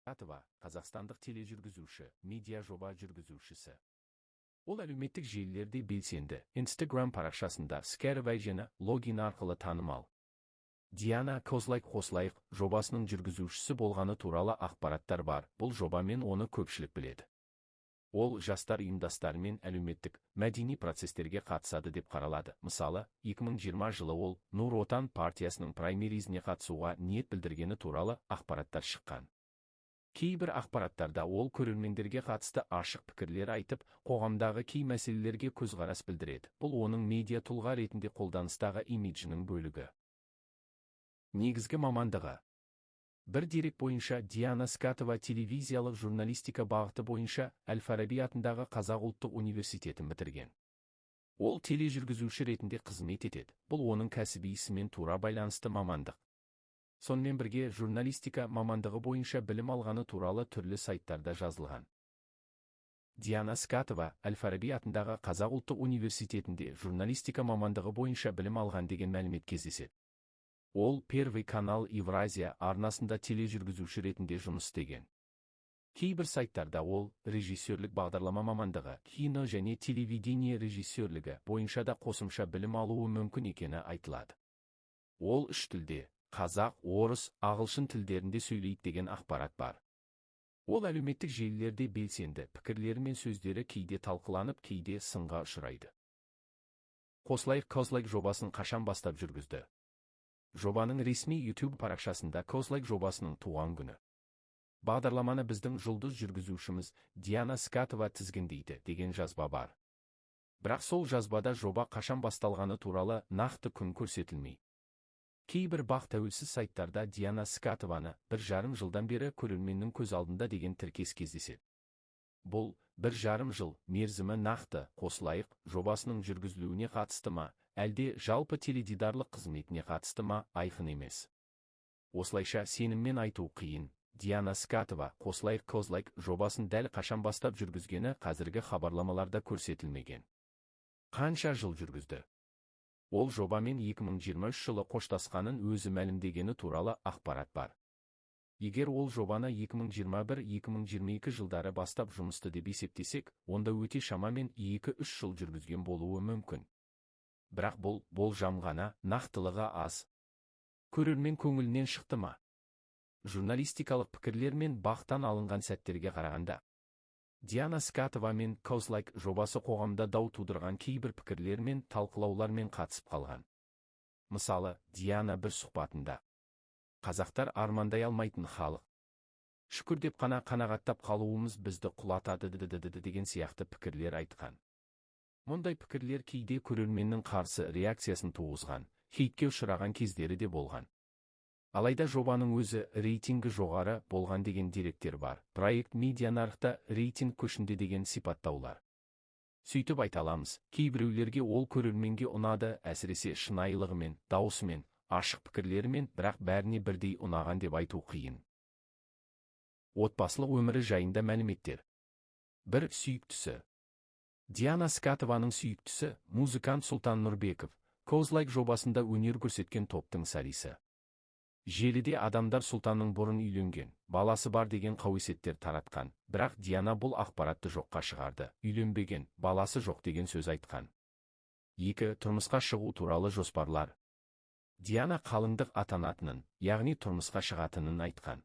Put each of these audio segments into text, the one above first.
Скатова, қазақстандық тележүргізуші, медиа жоба жүргізушісі. Ол әлеуметтік желілерде белсенді, Instagram парақшасында Скатова жені логин арқылы танымал. Диана Қосылайық жобасының жүргізушісі болғаны туралы ақпараттар бар. Бұл жобамен оны көпшілік біледі. Ол жастар ұйымдастарымен әлеуметтік, мәдени процестерге қатысады деп қаралады. Мысалы, 2020 жылы ол Нұр Отан партиясының праймеризіне қатысуға ниет білдіргені туралы ақпараттар шыққан. Кейбір ақпараттарда ол көрермендерге қатысты ашық пікірлер айтып, қоғамдағы кей мәселелерге көзқарас білдіреді. Бұл оның медиа тұлға ретінде қолданыстағы имиджінің бөлігі. Негізгі мамандығы. Бір дерек бойынша Диана Скатова телевизиялық журналистика бағыты бойынша Әл-Фараби атындағы Қазақ ұлттық университетін бітірген. Ол тележүргізуші ретінде қызмет етеді. Бұл оның кәсіби ісімен тура байланысты мамандық. Сонымен бірге журналистика мамандығы бойынша білім алғаны туралы түрлі сайттарда жазылған. Диана Скатова Әл-Фараби атындағы Қазақ ұлттық университетінде журналистика мамандығы бойынша білім алған деген мәлімет кездеседі. Ол Первый канал Евразия арнасында тележүргізуші ретінде жұмыс істеген. Кейбір сайттарда ол режиссерлік бағдарлама мамандығы, кино және телевидение режиссерлігі бойынша да қосымша білім алуы мүмкін екені айтылады. Ол үш тілде, қазақ, орыс, ағылшын тілдерінде сөйлейді деген ақпарат бар. Ол әлеуметтік желілерде белсенді, пікірлері мен сөздері кейде талқыланып, кейде сынға ұшырайды. Қосылайық жобасын қашан бастап жүргізді? Жобаның ресми YouTube парақшасында Қосылайық жобасының туған күні. Бағдарламаны біздің жұлдыз жүргізушіміз Диана Скатова тізгіндейді деген жазба бар. Бірақ сол жазбада жоба қашан басталғаны туралы нақты күн көрсетілмей. Кейбір бақ тәуелсіз сайттарда Диана Скатованы 1,5 жылдан бері көрерменнің көз алдында деген тіркес кездеседі. Бұл 1,5 жыл мерзімі нақты Қосылайық жобасының жүргізілуіне қатысты ма, әлде жалпы теледидарлық қызметіне қатысты ма, айқын емес. Осылайша сеніммен айту қиын. Диана Скатова Қосылайық жобасын дәл қашан бастап жүргізгені қазіргі хабарламаларда көрсетілмеген. Қанша жыл жүргізді? Ол жобамен 2023 жылы қоштасқанын өзі мәлімдегені туралы ақпарат бар. Егер ол жобаны 2021-2022 жылдары бастап жұмысты деп есептесек, онда өте шамамен 2-3 жыл жүргізген болуы мүмкін. Бірақ бұл болжам ғана, нақтылығы аз. Көрермен көңілінен шықты ма? Журналистикалық пікірлер мен бақтан алынған сәттерге қарағанда, Диана Скатова мен Қосылайық жобасы қоғамда дау тудырған кейбір пікірлер мен талқылаулармен қатысып қалған. Мысалы, Диана бір сұхбатында қазақтар армандай алмайтын халық. Шүкір деп қана қанағаттап қалуымыз бізді құлатады деген сияқты пікірлер айтқан. Мұндай пікірлер кейде көрерменнің қарсы реакциясын туғызған, хейтке ұшыраған кездері де болған. Алайда жобаның өзі рейтингі жоғары болған деген деректер бар. Проект медиа нарықта рейтинг көшінде деген сипаттаулар. Сөйтіп айта аламыз, кейбіреулерге ол көрерменге ұнады, әсіресе шынайылығымен, даусымен, ашық пікірлерімен, бірақ бәріне бірдей ұнаған деп айту қиын. Отбасылық өмірі жайында мәліметтер. Бір сүйіктісі. Диана Скатованың сүйіктісі, музыкант Сұлтан Нұрбеков, Қосылайық жобасында өнер көрсеткен топтың солисі. Желіде адамдар Сұлтанның бұрын үйленген, баласы бар деген қауесеттер таратқан, бірақ Диана бұл ақпаратты жоққа шығарды. Үйленбеген, баласы жоқ деген сөз айтқан. 2. Тұрмысқа шығу туралы жоспарлар. Диана қалыңдық атанатынын, яғни тұрмысқа шығатынын айтқан.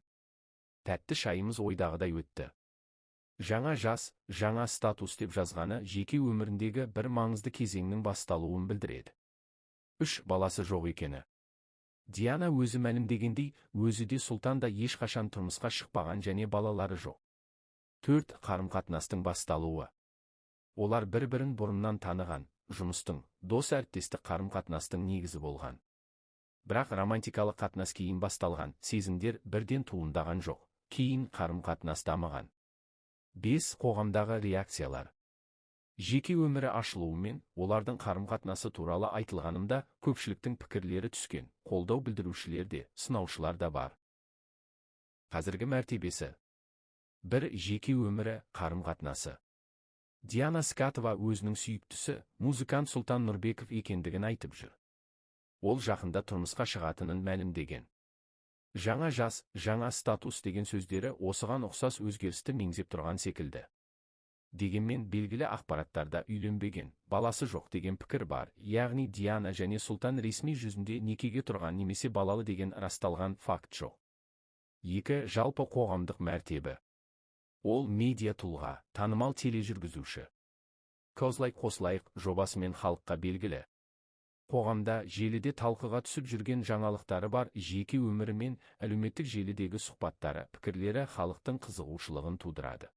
Тәтті шайымыз ойдағыдай өтті. Жаңа жас, жаңа статус деп жазғаны жеке өміріндегі бір маңызды кезеңнің басталуын білдіреді. 3. Баласы жоқ екені. Диана өзі мәлімдегендей, өзі де Сұлтан да ешқашан тұрмысқа шықпаған және балалары жоқ. 4. Қарым-қатынастың басталуы. Олар бір-бірін бұрыннан таныған, жұмыстың, дос әріптестік қарым-қатынастың негізі болған. Бірақ романтикалық қатынас кейін басталған, сезімдер бірден туындаған жоқ, кейін қарым-қатынас дамыған. 5. Қоғамдағы реакциялар. Жеке өмірі ашылуымен, олардың қарым-қатынасы туралы айтылғанымда көпшіліктің пікірлері түскен, қолдау білдірушілер де, сынаушылар да бар. Қазіргі мәртебесі. 1. Жеке өмірі, қарым-қатынасы. Диана Скатова өзінің сүйіктісі, музыкант Сұлтан Нұрбеков екендігін айтып жүр. Ол жақында тұрмысқа шығатынын мәлімдеген. Жаңа жас, жаңа статус деген сөздері осыған ұқсас өзгерісті меңзеп тұрған секілді. Дегенмен белгілі ақпараттарда үйленбеген, баласы жоқ деген пікір бар, яғни Диана және Сұлтан ресми жүзінде некеге тұрған немесе балалы деген расталған факт жоқ. 2. Жалпы қоғамдық мәртебе. Ол медиа тұлға, танымал тележүргізуші. Козлайк қосылайық жобасымен халыққа белгілі. Қоғамда желіде талқыға түсіп жүрген жаңалықтары бар, жеке өмірі мен әлеуметтік желідегі сұхбаттары, пікірлері халықтың қызығушылығын тудырады.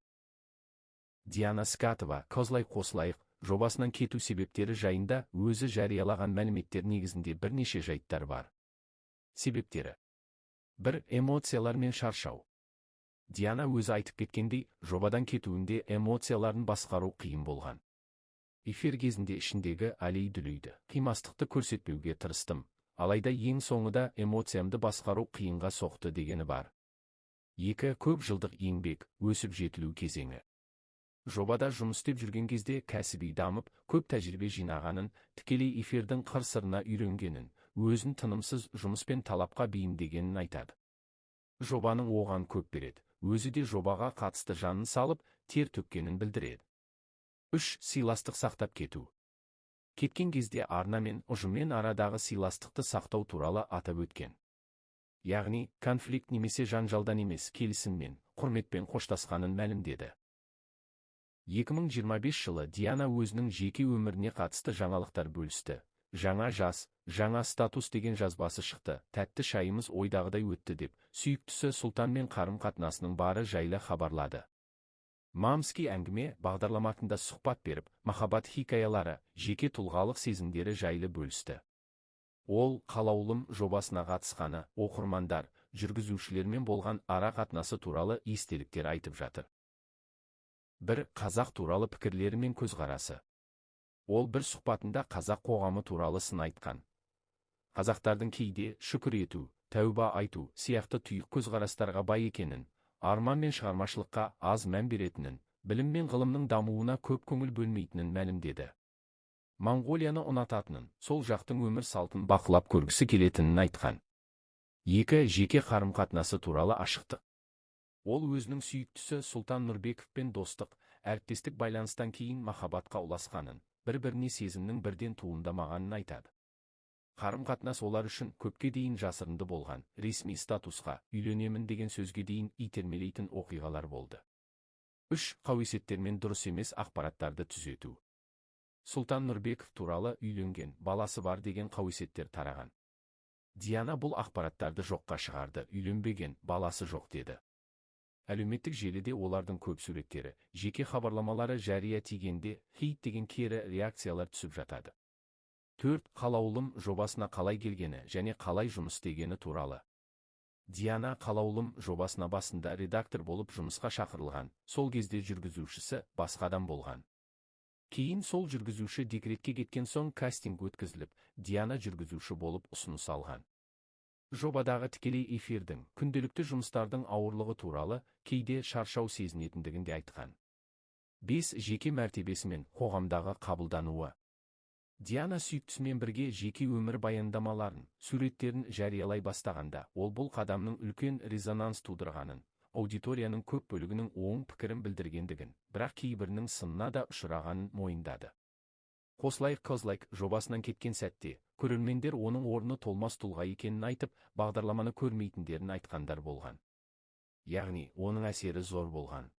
Диана Скатова «Козлайк қосылайық» жобасынан кету себептері жайында өзі жариялаған мәліметтер негізінде бірнеше жайттар бар. Себептері: 1. Эмоциялар мен шаршау. Диана өзі айтып кеткендей, жобадан кетуінде эмоцияларын басқару қиын болған. Эфир кезінде ішіндегі алей-дүлейді, қимастықты көрсетпеуге тырыстым, алайда ең соңында эмоциямды басқару қиынға соқты дегені бар. 2. Көп жылдық еңбек, өсіп жетілу кезеңі. Жобада жұмыс істеп жүрген кезде кәсіби дамып, көп тәжірибе жинағанын, тікелей эфирдің қыр-сырына үйренгенін, өзін тынымсыз жұмыспен талапқа бейімдегенін айтады. Жобаның оған көп береді, өзі де жобаға қатысты жанын салып, тер төккенін білдіреді. 3. Сыйластық сақтап кету. Кеткен кезде арна мен ұжыммен арадағы сыйластықты сақтау туралы атап өткен. Яғни, конфликт немесе жанжалдан емес, келісіммен, құрметпен қоштасқанын мәлімдеді. 2025 жылы Диана өзінің жеке өміріне қатысты жаңалықтар бөлісті. Жаңа жас, жаңа статус деген жазбасы шықты. Тәтті шайымыз ойдағыдай өтті деп, сүйіктісі Сұлтанмен қарым-қатынасының бары жайлы хабарлады. Мамский әңгіме бағдарламасында сұхбат беріп, махаббат хикаялары, жеке тұлғалық сезімдері жайлы бөлісті. Ол «Қалаулым» жобасына қатысқаны, оқырмандар, жүргізушілермен болған ара қатынасы туралы естеліктер айтып жатыр. 1. Қазақ туралы пікірлері мен көзқарасы. Ол бір сұхбатында қазақ қоғамы туралы сын айтқан. Қазақтардың кейде шүкір ету, тәуба айту сияқты тұйық көзқарастарға бай екенін, арман мен шығармашылыққа аз мән беретінін, білім мен ғылымның дамуына көп көңіл бөлмейтінін мәлімдеді. Моңғолияны ұнататынын, сол жақтың өмір салтын бақылап көргісі келетінін айтқан. 2. Жеке қарым-қатынасы туралы ашықтық. Ол өзінің сүйіктісі Сұлтан Нұрбековпен достық, әріптестік байланыстан кейін махаббатқа ұласқанын, бір-біріне сезімнің бірден туындамағанын айтады. Қарым-қатынас олар үшін көпке дейін жасырынды болған, ресми статусқа үйленемін деген сөзге дейін итермелейтін оқиғалар болды. 3. Қауесеттер мен дұрыс емес ақпараттарды түзету. Сұлтан Нұрбеков туралы үйленген, баласы бар деген қауесеттер тараған. Диана бұл ақпараттарды жоққа шығарды, үйленбеген, баласы жоқ деді. Әлеуметтік желіде олардың көп суреттері, жеке хабарламалары жария тигенде хейт деген кері реакциялар түсіп жатады. 4. Қалаулым жобасына қалай келгені және қалай жұмыс істегені туралы. Диана Қалаулым жобасына басында редактор болып жұмысқа шақырылған, сол кезде жүргізушісі басқа адам болған. Кейін сол жүргізуші декретке кеткен соң кастинг өткізіліп, Диана жүргізуші болып ұсыныс алған. Жобадағы тікелей эфирдің, күнделікті жұмыстардың ауырлығы туралы, кейде шаршау сезінетіндігін де айтқан. 5. Жеке мәртебесі мен қоғамдағы қабылдануы. Диана сүйіктісімен бірге жеке өмір баяндамаларын, суреттерін жариялай бастағанда, ол бұл қадамның үлкен резонанс тудырғанын, аудиторияның көп бөлігінің оң пікірін білдіргендігін, бірақ кейбірінің сынына да ұшырағанын мойындады. Қосылайық Козлайк жобасынан кеткен сәтте, көрермендер оның орны толмас тұлға екенін айтып, бағдарламаны көрмейтіндерін айтқандар болған. Яғни, оның әсері зор болған.